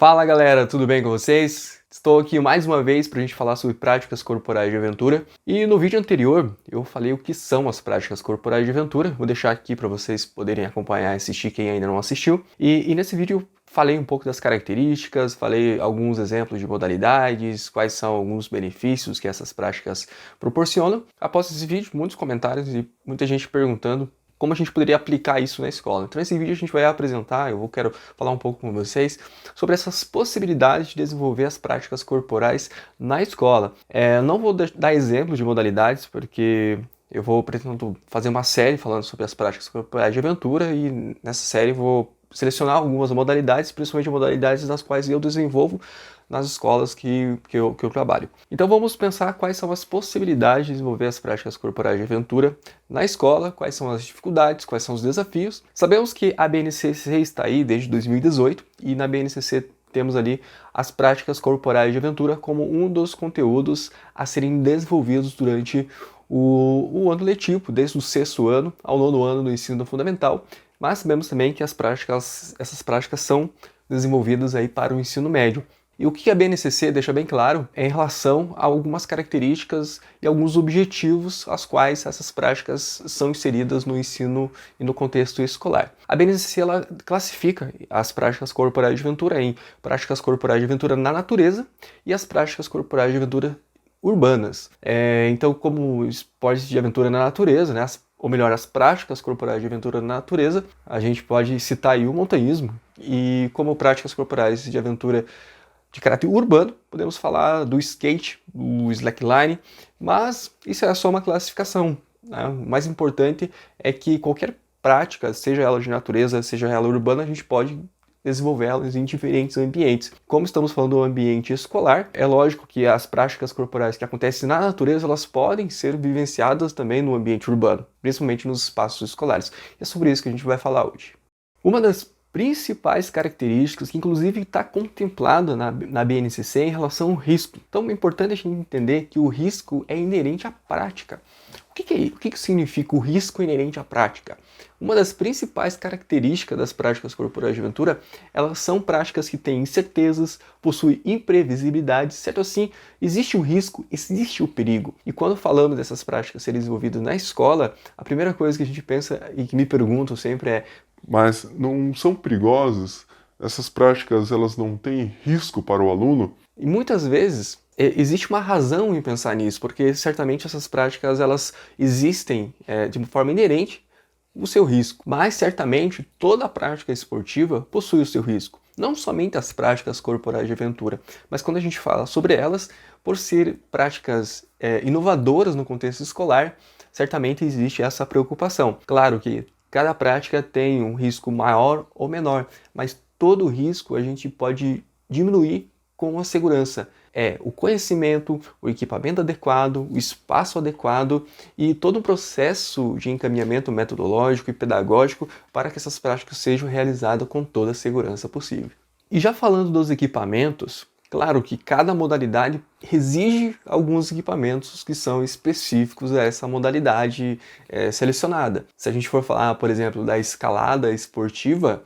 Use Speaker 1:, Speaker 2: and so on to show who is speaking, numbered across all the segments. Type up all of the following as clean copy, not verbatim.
Speaker 1: Fala galera, tudo bem com vocês? Estou aqui mais uma vez para a gente falar sobre práticas corporais de aventura. E no vídeo anterior eu falei o que são as práticas corporais de aventura. Vou deixar aqui para vocês poderem acompanhar e assistir quem ainda não assistiu. E nesse vídeo eu falei um pouco das características, falei alguns exemplos de modalidades, quais são alguns benefícios que essas práticas proporcionam. Após esse vídeo, muitos comentários e muita gente perguntando como a gente poderia aplicar isso na escola. Então nesse vídeo a gente vai apresentar, quero falar um pouco com vocês sobre essas possibilidades de desenvolver as práticas corporais na escola. Não vou dar exemplos de modalidades, porque eu vou pretendo fazer uma série falando sobre as práticas corporais de aventura e nessa série vou selecionar algumas modalidades, principalmente modalidades das quais eu desenvolvo nas escolas que eu trabalho. Então vamos pensar quais são as possibilidades de desenvolver as práticas corporais de aventura na escola, quais são as dificuldades, quais são os desafios. Sabemos que a BNCC está aí desde 2018 e na BNCC temos ali as práticas corporais de aventura como um dos conteúdos a serem desenvolvidos durante o ano letivo, desde o 6º ano ao 9º ano do ensino fundamental, mas sabemos também que essas práticas são desenvolvidas aí para o ensino médio. E o que a BNCC deixa bem claro é em relação a algumas características e alguns objetivos aos quais essas práticas são inseridas no ensino e no contexto escolar. A BNCC ela classifica as práticas corporais de aventura em práticas corporais de aventura na natureza e as práticas corporais de aventura urbanas. Então, como esportes de aventura na natureza, né, ou melhor, as práticas corporais de aventura na natureza, a gente pode citar aí o montanhismo, e como práticas corporais de aventura de caráter urbano, podemos falar do skate, do slackline, mas isso é só uma classificação, né? O mais importante é que qualquer prática, seja ela de natureza, seja ela urbana, a gente pode desenvolvê-las em diferentes ambientes. Como estamos falando do ambiente escolar, é lógico que as práticas corporais que acontecem na natureza, elas podem ser vivenciadas também no ambiente urbano, principalmente nos espaços escolares. E é sobre isso que a gente vai falar hoje. Uma das principais características, que inclusive está contemplada na BNCC em relação ao risco. Então é importante a gente entender que o risco é inerente à prática. O que significa o risco inerente à prática? Uma das principais características das práticas corporais de aventura, elas são práticas que têm incertezas, possuem imprevisibilidade, certo assim? Existe o risco, existe o perigo. E quando falamos dessas práticas serem desenvolvidas na escola, a primeira coisa que a gente pensa e que me perguntam sempre é:
Speaker 2: mas não são perigosas? Essas práticas, elas não têm risco para o aluno?
Speaker 1: E muitas vezes existe uma razão em pensar nisso, porque certamente essas práticas elas existem de uma forma inerente o seu risco, mas certamente toda prática esportiva possui o seu risco. Não somente as práticas corporais de aventura, mas quando a gente fala sobre elas, por ser práticas inovadoras no contexto escolar, certamente existe essa preocupação. Claro que cada prática tem um risco maior ou menor, mas todo risco a gente pode diminuir com a segurança. O conhecimento, o equipamento adequado, o espaço adequado e todo um processo de encaminhamento metodológico e pedagógico para que essas práticas sejam realizadas com toda a segurança possível. E já falando dos equipamentos, claro que cada modalidade exige alguns equipamentos que são específicos a essa modalidade selecionada. Se a gente for falar, por exemplo, da escalada esportiva,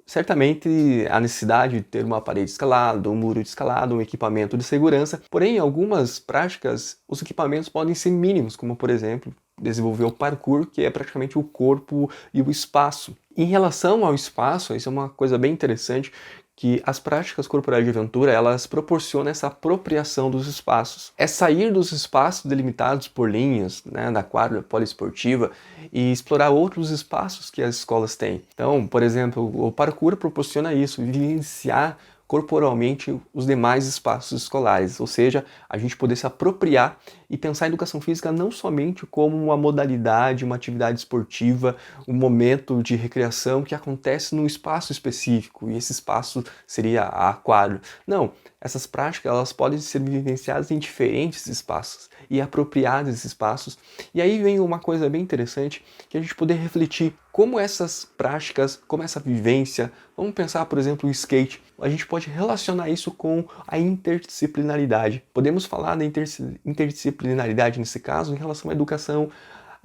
Speaker 1: certamente a necessidade de ter uma parede escalada, um muro de escalada, um equipamento de segurança. Porém, em algumas práticas, os equipamentos podem ser mínimos, como por exemplo, desenvolver o parkour, que é praticamente o corpo e o espaço. Em relação ao espaço, isso é uma coisa bem interessante, que as práticas corporais de aventura, elas proporcionam essa apropriação dos espaços. É sair dos espaços delimitados por linhas, né, da quadra poliesportiva e explorar outros espaços que as escolas têm. Então, por exemplo, o parkour proporciona isso, vivenciar corporalmente os demais espaços escolares, ou seja, a gente poder se apropriar e pensar a educação física não somente como uma modalidade, uma atividade esportiva, um momento de recreação que acontece num espaço específico, e esse espaço seria a quadra. Não, essas práticas elas podem ser vivenciadas em diferentes espaços e apropriadas desses espaços. E aí vem uma coisa bem interessante, que a gente poder refletir como essas práticas, como essa vivência, vamos pensar, por exemplo, o skate, a gente pode relacionar isso com a interdisciplinaridade. Podemos falar da interdisciplinaridade nesse caso em relação à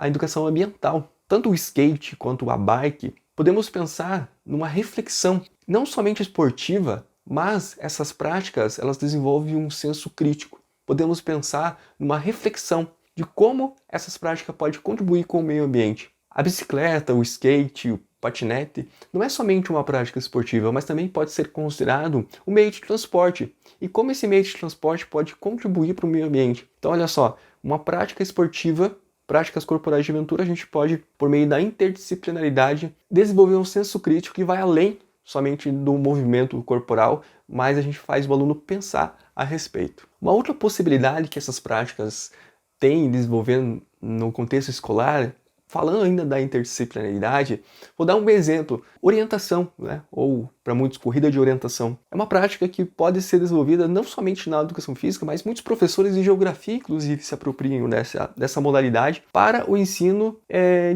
Speaker 1: educação ambiental. Tanto o skate quanto a bike, podemos pensar numa reflexão não somente esportiva, mas essas práticas elas desenvolvem um senso crítico. Podemos pensar numa reflexão de como essas práticas podem contribuir com o meio ambiente. A bicicleta, o skate, o patinete não é somente uma prática esportiva, mas também pode ser considerado um meio de transporte. E como esse meio de transporte pode contribuir para o meio ambiente. Então olha só, uma prática esportiva, práticas corporais de aventura, a gente pode, por meio da interdisciplinaridade, desenvolver um senso crítico que vai além somente do movimento corporal, mas a gente faz o aluno pensar a respeito. Uma outra possibilidade que essas práticas têm desenvolvendo no contexto escolar, falando ainda da interdisciplinaridade, vou dar um exemplo. Orientação, né? Ou para muitos, corrida de orientação. É uma prática que pode ser desenvolvida não somente na educação física, mas muitos professores de geografia, inclusive, se apropriam dessa modalidade para o ensino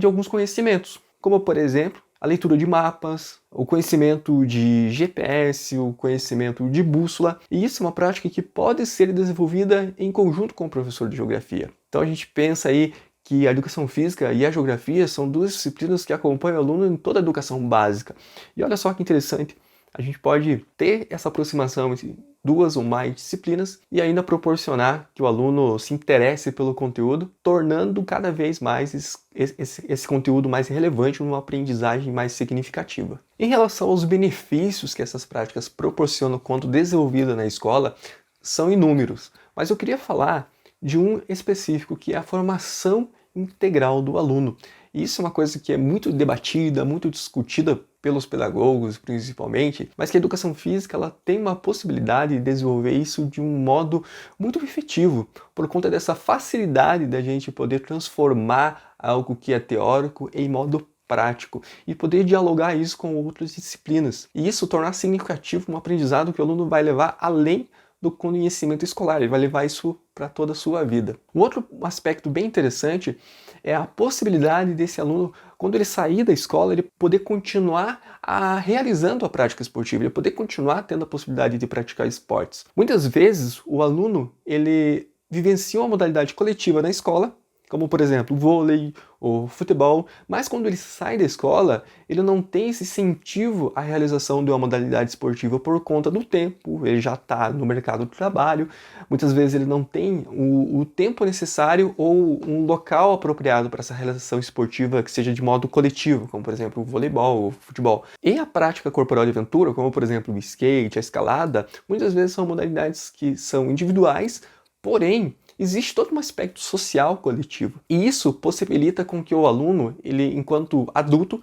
Speaker 1: de alguns conhecimentos, como, por exemplo, a leitura de mapas, o conhecimento de GPS, o conhecimento de bússola. E isso é uma prática que pode ser desenvolvida em conjunto com o professor de geografia. Então a gente pensa aí que a educação física e a geografia são duas disciplinas que acompanham o aluno em toda a educação básica. E olha só que interessante, a gente pode ter essa aproximação entre duas ou mais disciplinas e ainda proporcionar que o aluno se interesse pelo conteúdo, tornando cada vez mais esse conteúdo mais relevante, numa aprendizagem mais significativa. Em relação aos benefícios que essas práticas proporcionam quando desenvolvidas na escola, são inúmeros, mas eu queria falar de um específico, que é a formação integral do aluno. E isso é uma coisa que é muito debatida, muito discutida pelos pedagogos, principalmente, mas que a educação física ela tem uma possibilidade de desenvolver isso de um modo muito efetivo, por conta dessa facilidade da gente poder transformar algo que é teórico em modo prático e poder dialogar isso com outras disciplinas. E isso tornar significativo um aprendizado que o aluno vai levar além do conhecimento escolar, ele vai levar isso para toda a sua vida. Um outro aspecto bem interessante é a possibilidade desse aluno, quando ele sair da escola, ele poder continuar realizando a prática esportiva, ele poder continuar tendo a possibilidade de praticar esportes. Muitas vezes o aluno ele vivencia uma modalidade coletiva na escola, como por exemplo o vôlei ou futebol, mas quando ele sai da escola, ele não tem esse incentivo à realização de uma modalidade esportiva por conta do tempo, ele já está no mercado do trabalho, muitas vezes ele não tem o tempo necessário ou um local apropriado para essa realização esportiva que seja de modo coletivo, como por exemplo o voleibol ou o futebol. E a prática corporal de aventura, como por exemplo o skate, a escalada, muitas vezes são modalidades que são individuais, porém existe todo um aspecto social coletivo. E isso possibilita com que o aluno, ele enquanto adulto,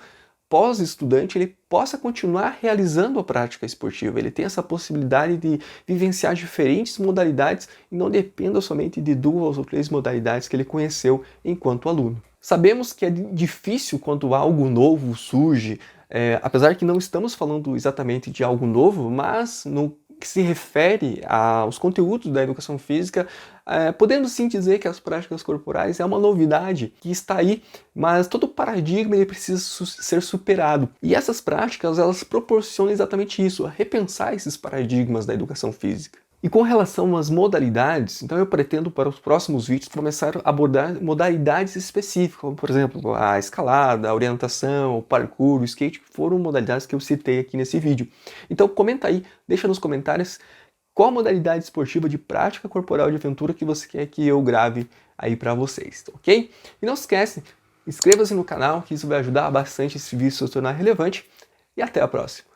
Speaker 1: pós-estudante, ele possa continuar realizando a prática esportiva. Ele tem essa possibilidade de vivenciar diferentes modalidades e não dependa somente de 2 ou 3 modalidades que ele conheceu enquanto aluno. Sabemos que é difícil quando algo novo surge, apesar que não estamos falando exatamente de algo novo, mas no que se refere aos conteúdos da educação física, podemos sim dizer que as práticas corporais é uma novidade que está aí, mas todo paradigma ele precisa ser superado. E essas práticas, elas proporcionam exatamente isso, a repensar esses paradigmas da educação física. E com relação às modalidades, então eu pretendo para os próximos vídeos começar a abordar modalidades específicas, como por exemplo a escalada, a orientação, o parkour, o skate, que foram modalidades que eu citei aqui nesse vídeo. Então comenta aí, deixa nos comentários qual modalidade esportiva de prática corporal de aventura que você quer que eu grave aí para vocês, ok? E não se esquece, inscreva-se no canal, que isso vai ajudar bastante esse vídeo a se tornar relevante, e até a próxima!